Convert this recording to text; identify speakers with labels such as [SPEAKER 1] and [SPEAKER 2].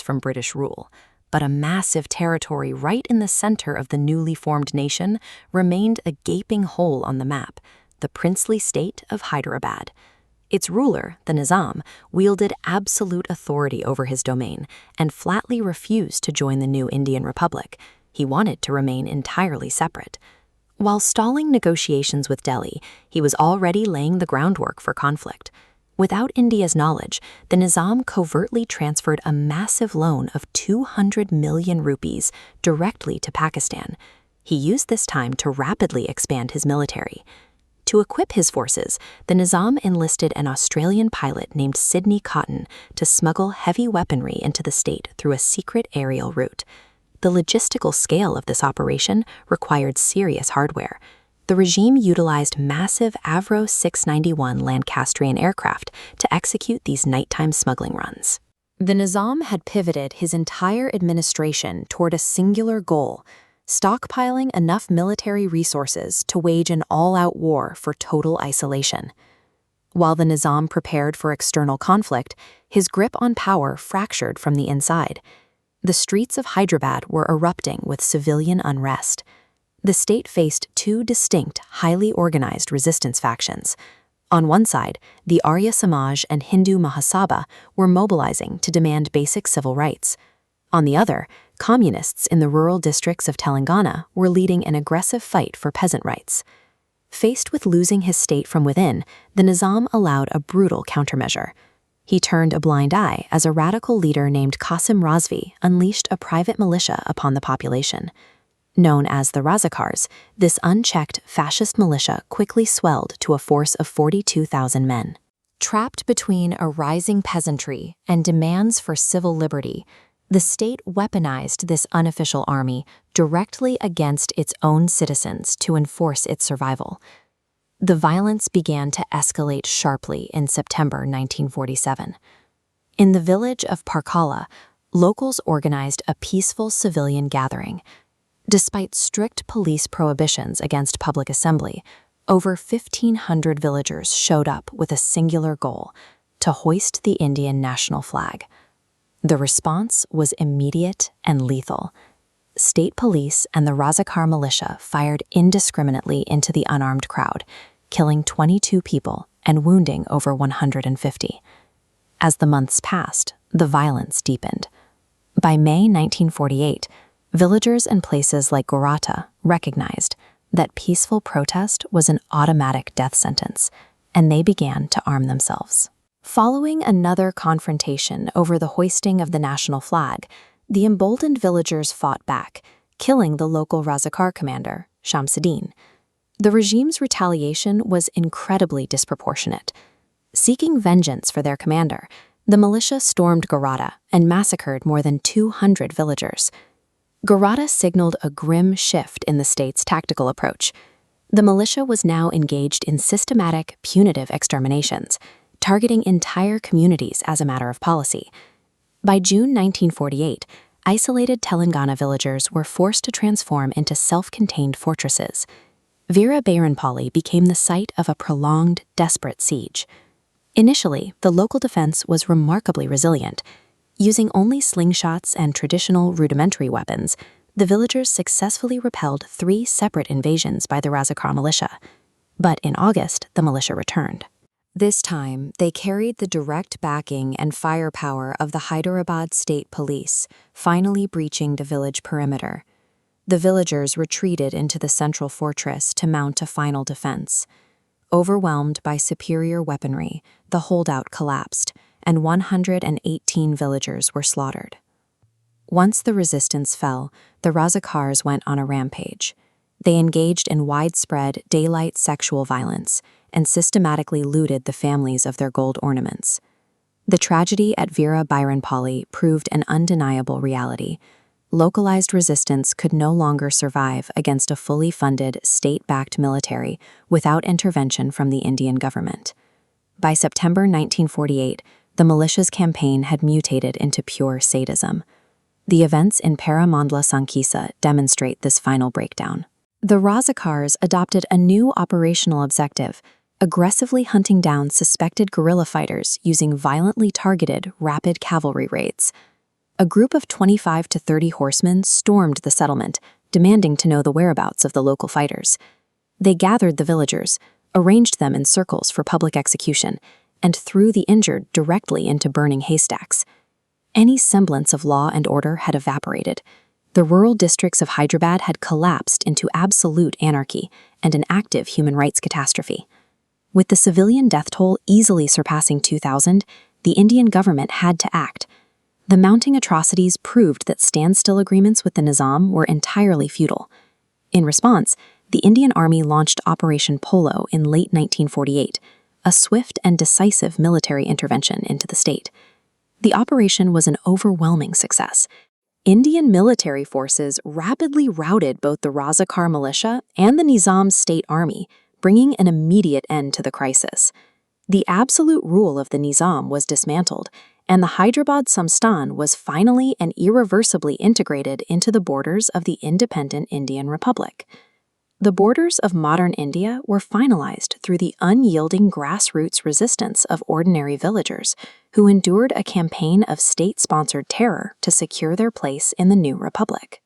[SPEAKER 1] from British rule, but a massive territory right in the center of the newly formed nation remained a gaping hole on the map, the princely state of Hyderabad. Its ruler, the Nizam, wielded absolute authority over his domain and flatly refused to join the new Indian Republic. He wanted to remain entirely separate. While stalling negotiations with Delhi, he was already laying the groundwork for conflict. Without India's knowledge, the Nizam covertly transferred a massive loan of 200 million rupees directly to Pakistan. He used this time to rapidly expand his military. To equip his forces, the Nizam enlisted an Australian pilot named Sidney Cotton to smuggle heavy weaponry into the state through a secret aerial route. The logistical scale of this operation required serious hardware. The regime utilized massive Avro 691 Lancastrian aircraft to execute these nighttime smuggling runs. The Nizam had pivoted his entire administration toward a singular goal: stockpiling enough military resources to wage an all-out war for total isolation. While the Nizam prepared for external conflict, his grip on power fractured from the inside. The streets of Hyderabad were erupting with civilian unrest. The state faced two distinct, highly organized resistance factions. On one side, the Arya Samaj and Hindu Mahasabha were mobilizing to demand basic civil rights. On the other, communists in the rural districts of Telangana were leading an aggressive fight for peasant rights. Faced with losing his state from within, the Nizam allowed a brutal countermeasure. He turned a blind eye as a radical leader named Qasim Razvi unleashed a private militia upon the population. Known as the Razakars, this unchecked fascist militia quickly swelled to a force of 42,000 men. Trapped between a rising peasantry and demands for civil liberty, the state weaponized this unofficial army directly against its own citizens to enforce its survival. The violence began to escalate sharply in September 1947. In the village of Parkala, locals organized a peaceful civilian gathering. Despite strict police prohibitions against public assembly, over 1,500 villagers showed up with a singular goal: to hoist the Indian national flag. The response was immediate and lethal. State police and the Razakar militia fired indiscriminately into the unarmed crowd, killing 22 people and wounding over 150. As the months passed, the violence deepened. By May 1948, villagers in places like Gorata recognized that peaceful protest was an automatic death sentence, and they began to arm themselves. Following another confrontation over the hoisting of the national flag, the emboldened villagers fought back, killing the local Razakar commander, Shamsuddin. The regime's retaliation was incredibly disproportionate. Seeking vengeance for their commander, the militia stormed Gorata and massacred more than 200 villagers. Gorata signaled a grim shift in the state's tactical approach. The militia was now engaged in systematic, punitive exterminations, targeting entire communities as a matter of policy. By June 1948, isolated Telangana villagers were forced to transform into self-contained fortresses. Veera Bairanpalli became the site of a prolonged, desperate siege. Initially, the local defense was remarkably resilient. Using only slingshots and traditional rudimentary weapons, the villagers successfully repelled 3 separate invasions by the Razakar militia. But in August, the militia returned. This time, they carried the direct backing and firepower of the Hyderabad State Police, finally breaching the village perimeter. The villagers retreated into the central fortress to mount a final defense. Overwhelmed by superior weaponry, the holdout collapsed, and 118 villagers were slaughtered. Once the resistance fell, the Razakars went on a rampage. They engaged in widespread daylight sexual violence and systematically looted the families of their gold ornaments. The tragedy at Veera Bairanpalli proved an undeniable reality. Localized resistance could no longer survive against a fully funded, state-backed military without intervention from the Indian government. By September 1948, the militia's campaign had mutated into pure sadism. The events in Paramandla Sankisa demonstrate this final breakdown. The Razakars adopted a new operational objective: aggressively hunting down suspected guerrilla fighters using violently targeted, rapid cavalry raids. A group of 25 to 30 horsemen stormed the settlement, demanding to know the whereabouts of the local fighters. They gathered the villagers, arranged them in circles for public execution, and threw the injured directly into burning haystacks. Any semblance of law and order had evaporated. The rural districts of Hyderabad had collapsed into absolute anarchy and an active human rights catastrophe. With the civilian death toll easily surpassing 2,000, the Indian government had to act. The mounting atrocities proved that standstill agreements with the Nizam were entirely futile. In response, the Indian Army launched Operation Polo in late 1948, a swift and decisive military intervention into the state. The operation was an overwhelming success. Indian military forces rapidly routed both the Razakar militia and the Nizam state army, bringing an immediate end to the crisis. The absolute rule of the Nizam was dismantled, and the Hyderabad Samstan was finally and irreversibly integrated into the borders of the independent Indian Republic. The borders of modern India were finalized through the unyielding grassroots resistance of ordinary villagers who endured a campaign of state-sponsored terror to secure their place in the new republic.